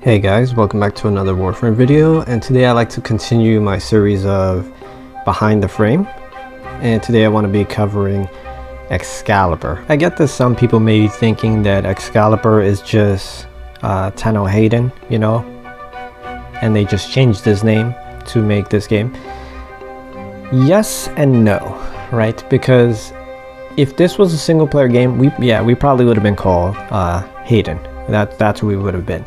Hey guys, welcome back to another Warframe video, and today I'd like to continue my series of Behind the Frame, and today I want to be covering Excalibur. I get that some people may be thinking that Excalibur is just Tenno Hayden, you know, and they just changed his name to make this game. Yes and no, right? Because if this was a single player game, we probably would have been called Hayden. That's who we would have been.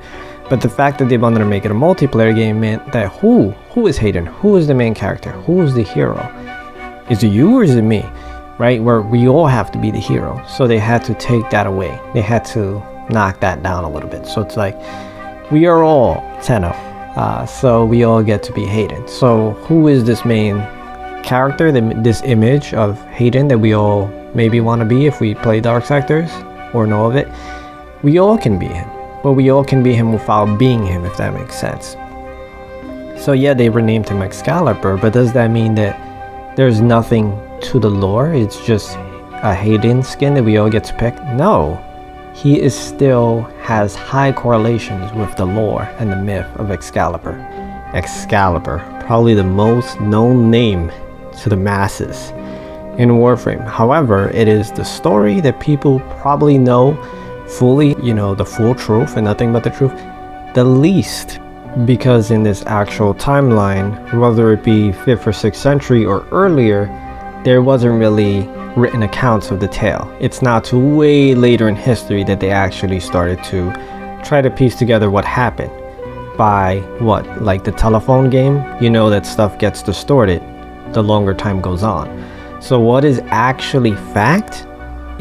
But the fact that they wanted to make it a multiplayer game meant that who is Hayden? Who is the main character? Who is the hero? Is it you or is it me? Right? Where we all have to be the hero. So they had to take that away. They had to knock that down a little bit. So it's like, we are all Tenno. So we all get to be Hayden. So who is this main character, this image of Hayden that we all maybe want to be if we play Dark Sectors or know of it? We all can be him. But we all can be him without being him, if that makes sense. So yeah, they renamed him Excalibur, but does that mean that there's nothing to the lore? It's just a Hayden skin that we all get to pick? No. He is still has high correlations with the lore and the myth of Excalibur. Excalibur, probably the most known name to the masses in Warframe. However, it is the story that people probably know fully, you know, the full truth and nothing but the truth, the least, because in this actual timeline, whether it be 5th or 6th century or earlier, there wasn't really written accounts of the tale. It's not till way later in history that they actually started to try to piece together what happened. By what, like the telephone game, you know that stuff gets distorted the longer time goes on. So what is actually fact?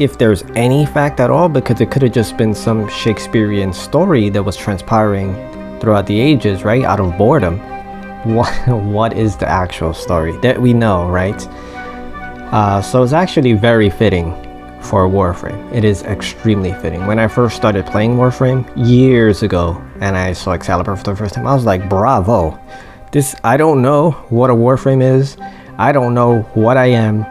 If there's any fact at all, because it could have just been some Shakespearean story that was transpiring throughout the ages, right, out of boredom. What is the actual story that we know, right? So it's actually very fitting for Warframe. It is extremely fitting. When I first started playing Warframe years ago and I saw Excalibur for the first time, I was like, bravo. I don't know what a Warframe is. I don't know what I am,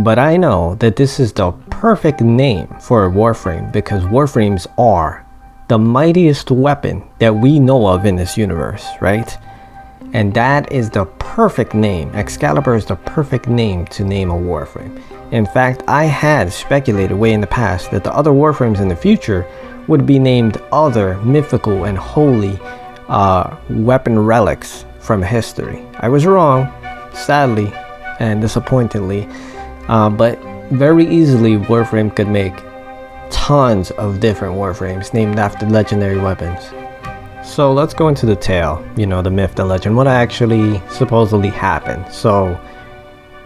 but I know that this is the perfect name for a Warframe, because Warframes are the mightiest weapon that we know of in this universe, right? And that is the perfect name. Excalibur is the perfect name to name a Warframe. In fact, I had speculated way in the past that the other Warframes in the future would be named other mythical and holy weapon relics from history. I was wrong, sadly and disappointingly, but very easily Warframe could make tons of different Warframes named after legendary weapons. So let's go into the tale, you know, the myth, the legend, what actually supposedly happened. So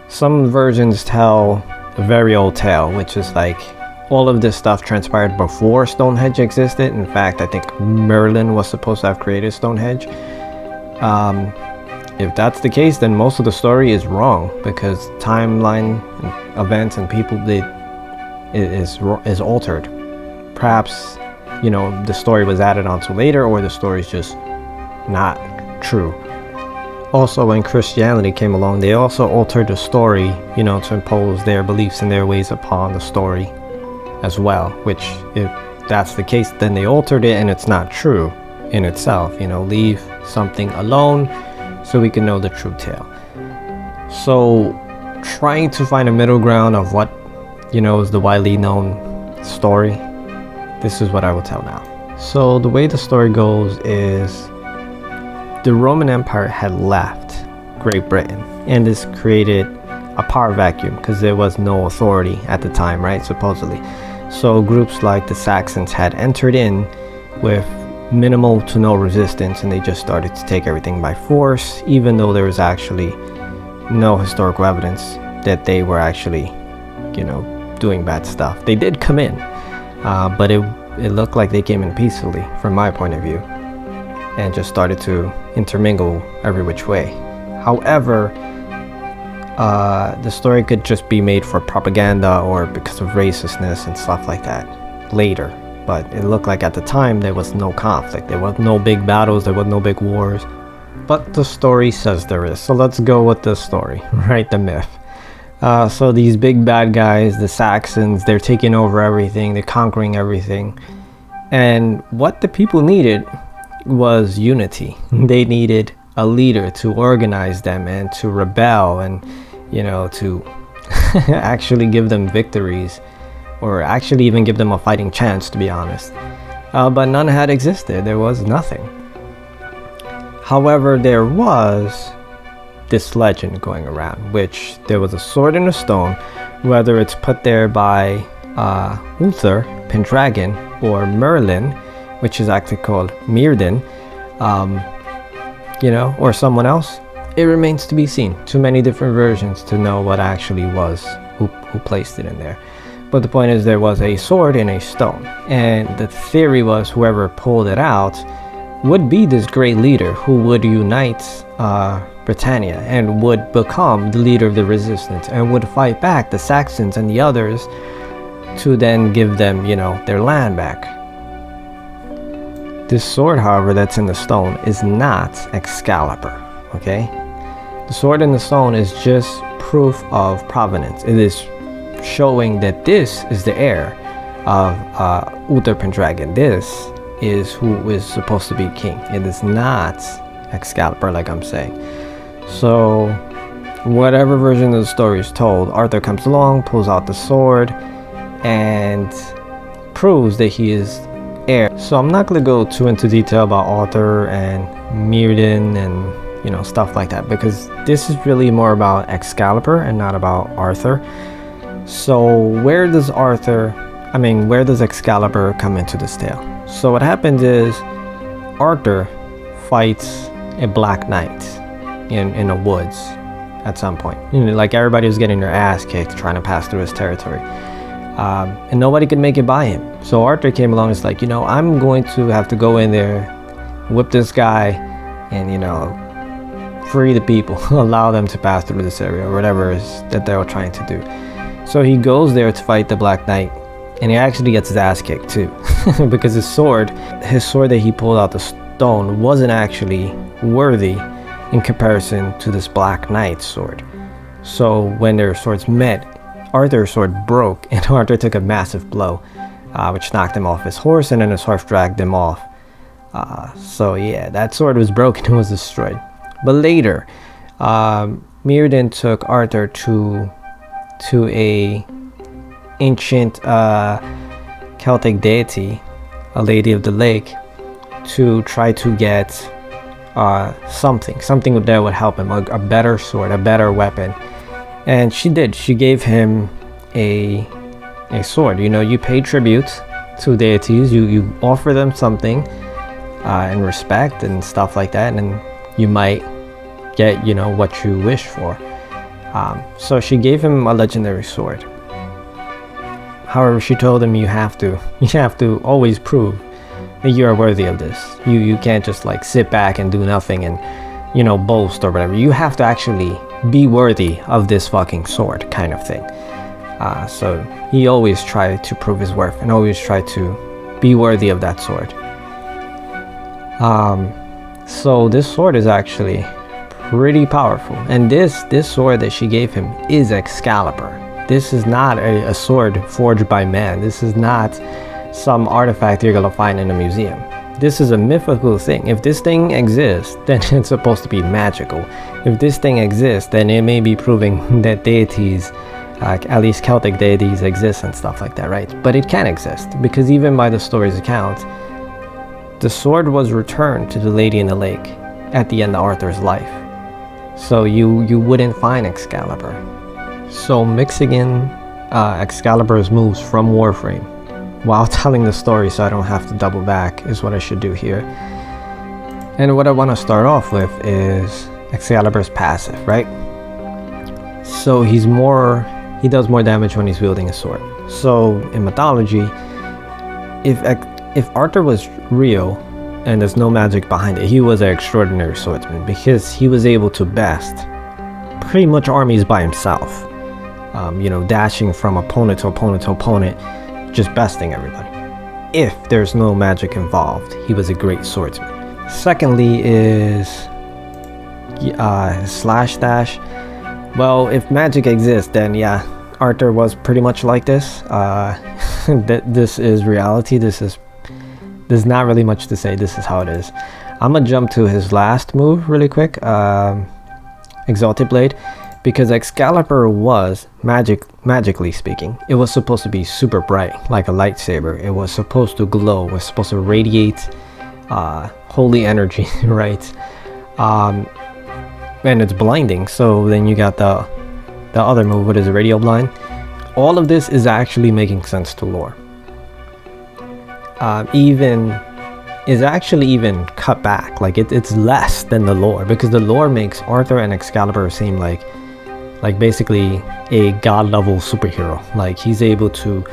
some versions tell a very old tale, which is like all of this stuff transpired before Stonehenge existed. In fact, I think Merlin was supposed to have created Stonehenge. If that's the case, then most of the story is wrong, because timeline, events, and people is altered. Perhaps, you know, the story was added onto later, or the story is just not true. Also, when Christianity came along, they also altered the story, you know, to impose their beliefs and their ways upon the story as well. Which, if that's the case, then they altered it and it's not true in itself. You know, leave something alone so we can know the true tale. So trying to find a middle ground of what, you know, is the widely known story, this is what I will tell now. So the way the story goes is the Roman Empire had left Great Britain, and this created a power vacuum because there was no authority at the time, right, supposedly. So groups like the Saxons had entered in with minimal to no resistance, and they just started to take everything by force, even though there was actually no historical evidence that they were actually, you know, doing bad stuff. They did come in, but it looked like they came in peacefully from my point of view, and just started to intermingle every which way. However, the story could just be made for propaganda or because of racistness and stuff like that later. But it looked like at the time there was no conflict, there was no big battles, there was no big wars. But the story says there is. So let's go with the story, right? The myth. So these big bad guys, the Saxons, they're taking over everything, they're conquering everything. And what the people needed was unity. They needed a leader to organize them and to rebel and, you know, to actually give them victories, or actually even give them a fighting chance, to be honest. But none had existed. There was nothing. However, there was this legend going around, which there was a sword in a stone, whether it's put there by Uther, Pendragon, or Merlin, which is actually called Myrddin, you know, or someone else. It remains to be seen. Too many different versions to know what actually was, who placed it in there. But the point is, there was a sword in a stone, and the theory was whoever pulled it out would be this great leader who would unite Britannia and would become the leader of the resistance and would fight back the Saxons and the others to then give them, you know, their land back. This sword, however, that's in the stone is not Excalibur, okay? The sword in the stone is just proof of provenance. It is showing that this is the heir of Uther Pendragon. This is who is supposed to be king. It is not Excalibur, like I'm saying. So whatever version of the story is told, Arthur comes along, pulls out the sword, and proves that he is heir. So I'm not going to go too into detail about Arthur and Myrddin and, you know, stuff like that, because this is really more about Excalibur and not about Arthur. So where does Excalibur come into this tale? So what happens is Arthur fights a Black Knight in the woods at some point. You know, like everybody was getting their ass kicked trying to pass through his territory. And nobody could make it by him. So Arthur came along and was like, you know, I'm going to have to go in there, whip this guy, and, you know, free the people, allow them to pass through this area, or whatever it is that they were trying to do. So he goes there to fight the Black Knight, and he actually gets his ass kicked too, because his sword that he pulled out the stone wasn't actually worthy in comparison to this Black Knight's sword. So when their swords met, Arthur's sword broke, and Arthur took a massive blow, which knocked him off his horse, and then his horse dragged him off. So yeah, that sword was broken and was destroyed. But later, Myrddin took Arthur to a ancient Celtic deity, a lady of the lake, to try to get something that would help him, a better sword, a better weapon. And she did. She gave him a sword. You know, you pay tribute to deities, you offer them something in respect and stuff like that, and you might get, you know, what you wish for. So she gave him a legendary sword. However, she told him you have to always prove that you are worthy of this. You can't just like sit back and do nothing and, you know, boast or whatever. You have to actually be worthy of this fucking sword, kind of thing. So he always tried to prove his worth and always tried to be worthy of that sword. So this sword is actually pretty powerful, and this sword that she gave him is Excalibur. This is not a sword forged by man. This is not some artifact you're gonna find in a museum. This is a mythical thing. If this thing exists, then it's supposed to be magical. If this thing exists, then it may be proving that deities, at least Celtic deities, exist and stuff like that, right? But it can exist, because even by the story's account, the sword was returned to the lady in the lake at the end of Arthur's life. So you wouldn't find Excalibur. So mixing in Excalibur's moves from Warframe while telling the story so I don't have to double back is what I should do here. And what I want to start off with is Excalibur's passive, right? So he does more damage when he's wielding a sword. So in mythology, if Arthur was real and there's no magic behind it, he was an extraordinary swordsman, because he was able to best pretty much armies by himself. You know, dashing from opponent to opponent to opponent, just besting everybody. If there's no magic involved, he was a great swordsman. Secondly is slash dash. Well, if magic exists, then yeah, Arthur was pretty much like this. This is reality. This is There's not really much to say. This is how it is. I'm gonna jump to his last move really quick. Exalted Blade, because Excalibur was magically speaking, it was supposed to be super bright like a lightsaber. It was supposed to glow. It was supposed to radiate holy energy, right? And it's blinding. So then you got the other move, what is it, radio blind. All of this is actually making sense to lore. Is actually even cut back, like it's less than the lore, because the lore makes Arthur and Excalibur seem like basically a god level superhero. Like he's able to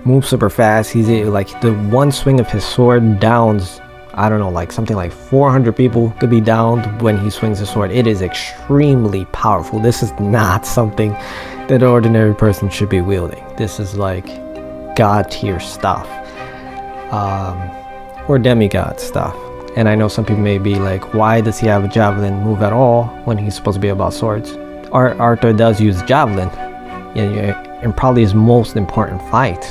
move super fast. He's like the one swing of his sword downs, I don't know, like something like 400 people could be downed when he swings his sword. It is extremely powerful. This is not something that an ordinary person should be wielding. This is like god tier stuff. Or demigod stuff. And I know some people may be like, why does he have a javelin move at all when he's supposed to be about swords? Arthur does use javelin in probably his most important fight.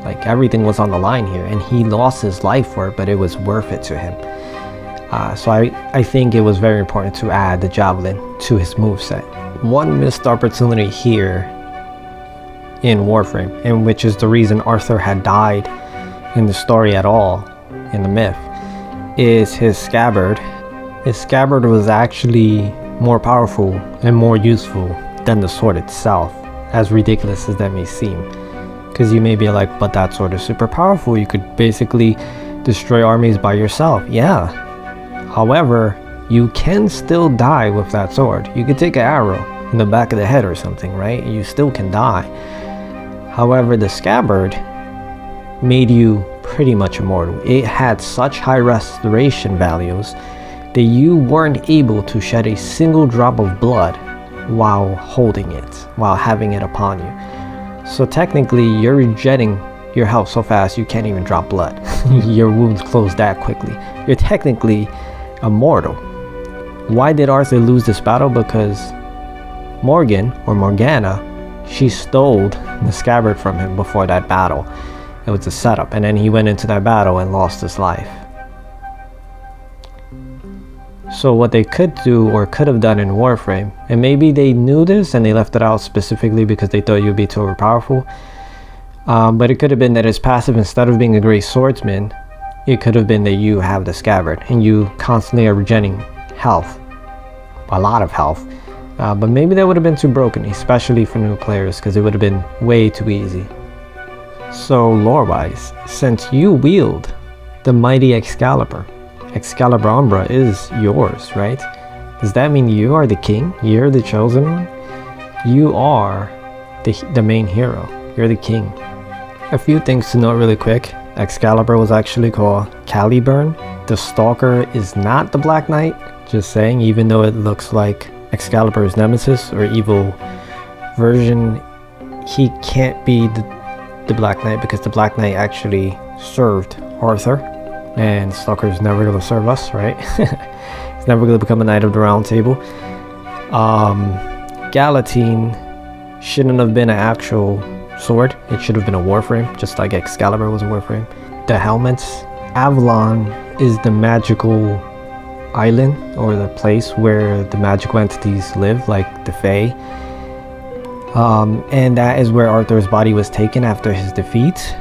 Like everything was on the line here, and he lost his life for it, but it was worth it to him. So I think it was very important to add the javelin to his moveset. One missed opportunity here in Warframe, and which is the reason Arthur had died in the story at all, in the myth, is his scabbard. His scabbard was actually more powerful and more useful than the sword itself, as ridiculous as that may seem. Because you may be like, but that sword is super powerful, you could basically destroy armies by yourself. Yeah, however, you can still die with that sword. You could take an arrow in the back of the head or something, right? You still can die. However, the scabbard made you pretty much immortal. It had such high restoration values that you weren't able to shed a single drop of blood while holding it, while having it upon you. So technically you're regenerating your health so fast you can't even drop blood. Your wounds close that quickly. You're technically immortal. Why did Arthur lose this battle? Because Morgan, or Morgana, she stole the scabbard from him before that battle. It was a setup, and then he went into that battle and lost his life. So what they could do, or could have done in Warframe, and maybe they knew this and they left it out specifically because they thought you'd be too overpowerful, but it could have been that his passive, instead of being a great swordsman, it could have been that you have the scabbard and you constantly are regenerating health, a lot of health, but maybe that would have been too broken, especially for new players, because it would have been way too easy. So lore-wise, since you wield the mighty Excalibur, Excalibur Umbra is yours, right? Does that mean you are the king? You're the chosen one? You are the main hero. You're the king. A few things to note really quick. Excalibur was actually called Caliburn. The Stalker is not the Black Knight, just saying, even though it looks like Excalibur's nemesis or evil version, he can't be the Black Knight, because the Black Knight actually served Arthur, and Stalker's never going to serve us, right? He's never going to become a Knight of the Round Table. Galatine shouldn't have been an actual sword. It should have been a Warframe, just like Excalibur was a Warframe. The helmets. Avalon is the magical island, or the place where the magical entities live, like the Fae. And that is where Arthur's body was taken after his defeat,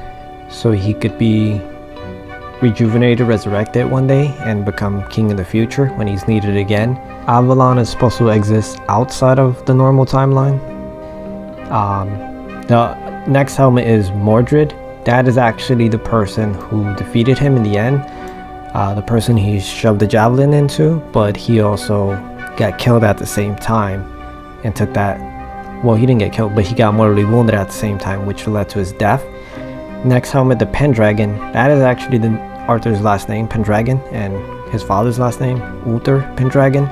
so he could be rejuvenated, resurrected one day, and become king in the future when he's needed again. Avalon is supposed to exist outside of the normal timeline. The next helmet is Mordred. That is actually the person who defeated him in the end. The person he shoved the javelin into, but he also got killed at the same time and took that. Well, he didn't get killed, but he got mortally wounded at the same time, which led to his death. Next helmet, the Pendragon. That is actually Arthur's last name, Pendragon, and his father's last name, Uther Pendragon.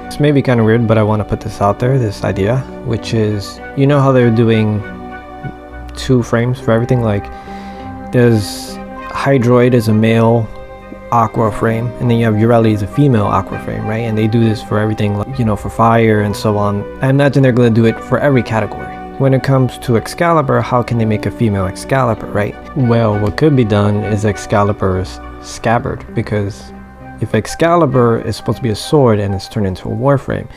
This may be kind of weird, but I want to put this out there, this idea, which is, you know how they're doing 2 frames for everything? Like, there's Hydroid is a male aqua frame, and then you have Urelli is a female aqua frame, right? And they do this for everything, like, you know, for fire and so on. I imagine they're going to do it for every category. When it comes to Excalibur, how can they make a female Excalibur, right? Well, what could be done is Excalibur's scabbard, because if Excalibur is supposed to be a sword and it's turned into a Warframe,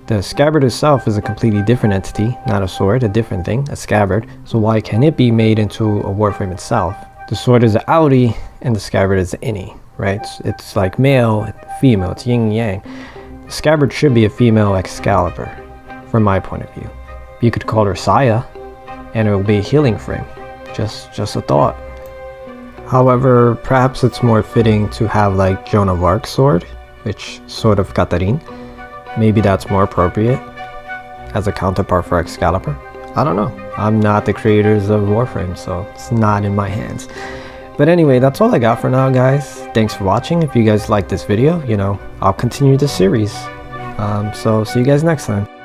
the scabbard itself is a completely different entity, not a sword, a different thing, a scabbard. So why can it be made into a Warframe itself? The sword is an outie and the scabbard is an innie, right? It's like male and female, it's yin and yang. The scabbard should be a female Excalibur, from my point of view. You could call her Saya, and it will be a healing frame. Just a thought. However, perhaps it's more fitting to have like Joan of Arc's sword, which sort of Catherine. Maybe that's more appropriate as a counterpart for Excalibur. I don't know. I'm not the creators of Warframe, so it's not in my hands. But anyway, that's all I got for now, guys. Thanks for watching. If you guys like this video, I'll continue this series. So see you guys next time.